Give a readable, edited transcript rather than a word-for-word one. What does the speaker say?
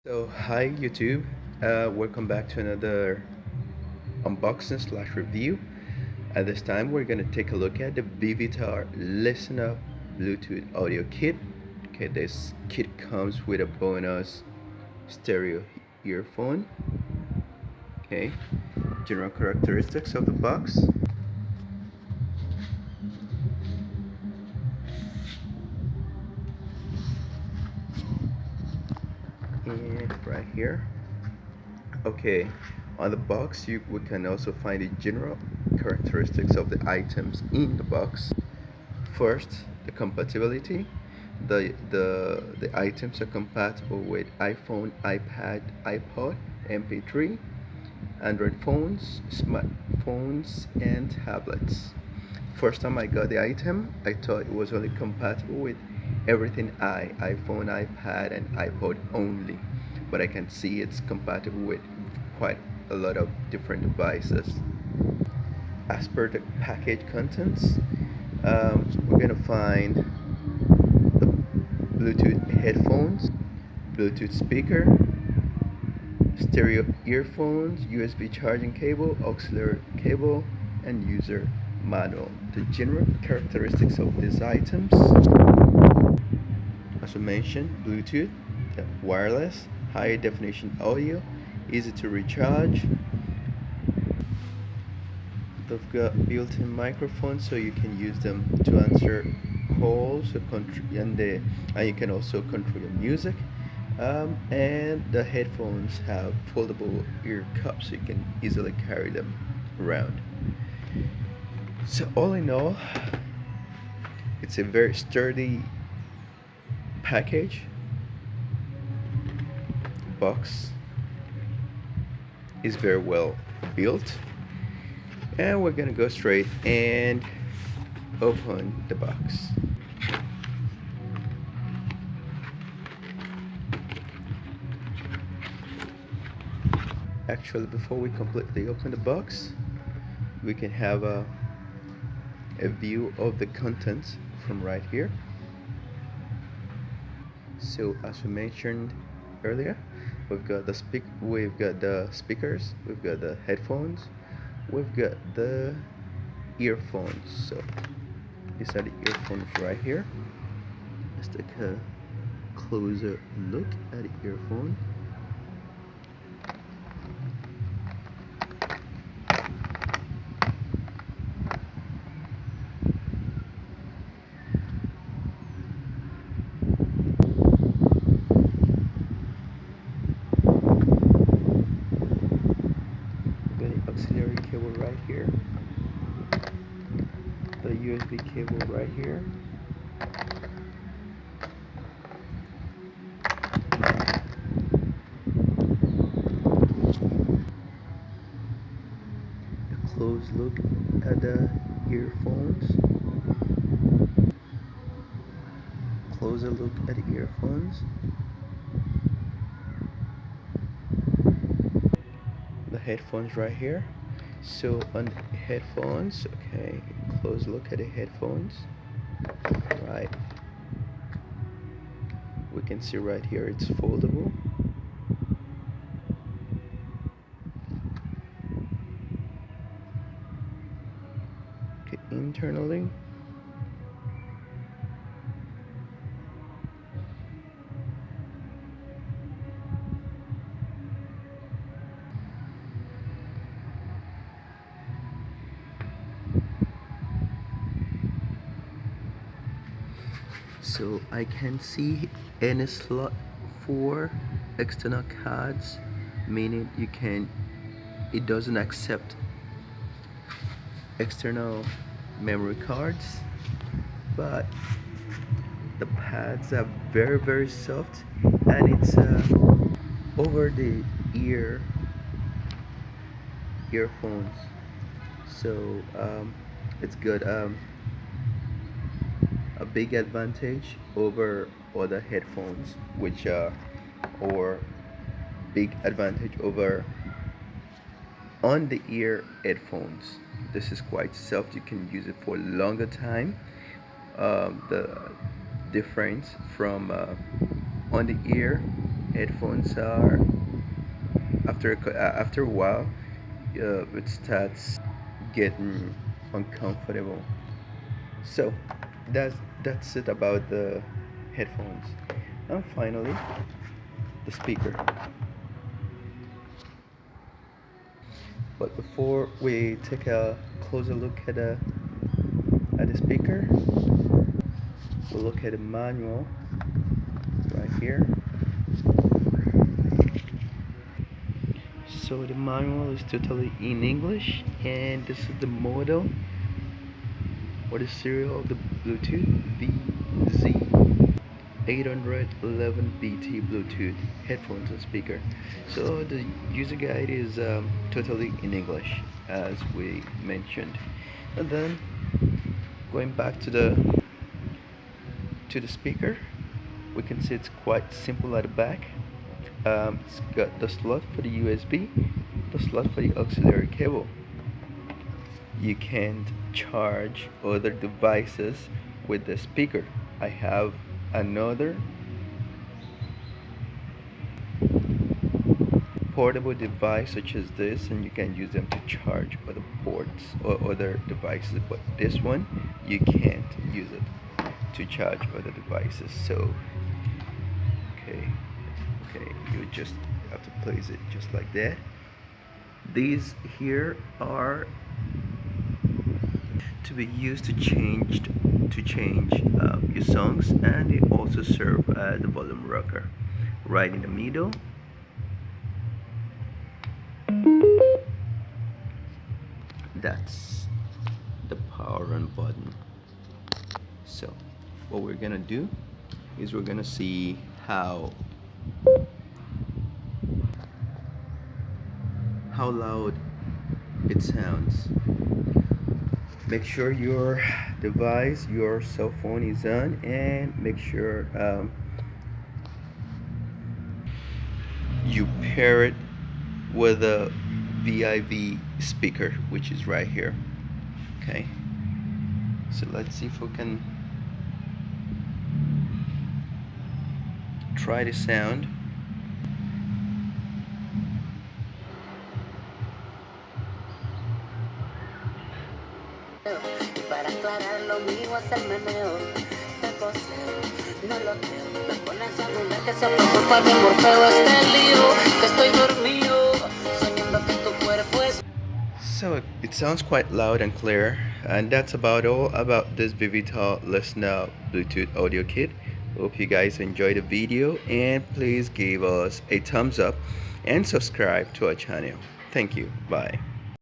So hi YouTube, welcome back to another unboxing slash review. At this time we're going to take a look at the VIVITAR Listen Up Bluetooth audio kit. Okay, this kit comes with a bonus stereo earphone. Okay, general characteristics of the box. And right here. Okay, on the box we can also find the general characteristics of the items in the box. First, the compatibility. The items are compatible with iPhone, iPad, iPod, MP3, Android phones, smartphones, and tablets. First time I got the item, I thought it was only compatible with everything iPhone, iPad, and iPod only, but I can see it's compatible with quite a lot of different devices. As per the package contents, we're gonna find the Bluetooth headphones, Bluetooth speaker, stereo earphones, USB charging cable, auxiliary cable, and user manual. The general characteristics of these items, as we mentioned, Bluetooth, wireless, high definition audio, easy to recharge. They've got built-in microphones, so you can use them to answer calls and you can also control your music. And the headphones have foldable ear cups, so you can easily carry them around. So all in all, it's a very sturdy package. The box is very well built, and we're gonna go straight and open the box. Actually, before we completely open the box, we can have a view of the contents from right here. So as we mentioned earlier, we've got the speakers, we've got the headphones, we've got the earphones. So these are the earphones right here. Let's take a closer look at the earphone. Got the auxiliary cable right here, the USB cable right here, a close look at the earphones, closer look at the earphones, the headphones right here. So on the headphones, okay, close look at the headphones. Right, we can see right here it's foldable. Okay, internally, so I can see any slot for external cards, meaning it doesn't accept external memory cards, but the pads are very soft, and it's over the earphones, so it's got a big advantage over other headphones, which are or big advantage over on the ear headphones. This is quite soft, you can use it for a longer time. The difference from on the ear headphones are after a while it starts getting uncomfortable. So that's it about the headphones. And finally, the speaker. But before we take a closer look at the speaker, we'll look at the manual right here. So the manual is totally in English, and this is the model or the serial of the Bluetooth VZ811BT Bluetooth headphones and speaker. So the user guide is totally in English, as we mentioned. And then going back to the speaker, we can see it's quite simple at the back. It's got the slot for the USB, the slot for the auxiliary cable. You can't charge other devices with the speaker. I have another portable device such as this, and you can use them to charge other ports or other devices, but this one you can't use it to charge other devices. So okay, you just have to place it just like that. These here are to be used to change your songs, and they also serve as the volume rocker. Right in the middle, that's the power on button. So what we're gonna do is we're gonna see how loud it sounds. Make sure your device, your cell phone is on, and make sure you pair it with a VIV speaker, which is right here. Okay, so let's see if we can try the sound. Para aclarar lo mío es el meneo. Te poseo, no lo creo. Me pones a dudar que se preocupa bien Morfeo este lío. Que estoy dormido, soñando que tu cuerpo es. So it sounds quite loud and clear, and that's about all about this VIVITAR Listener Bluetooth audio kit. Hope you guys enjoyed the video, and please give us a thumbs up and subscribe to our channel. Thank you. Bye.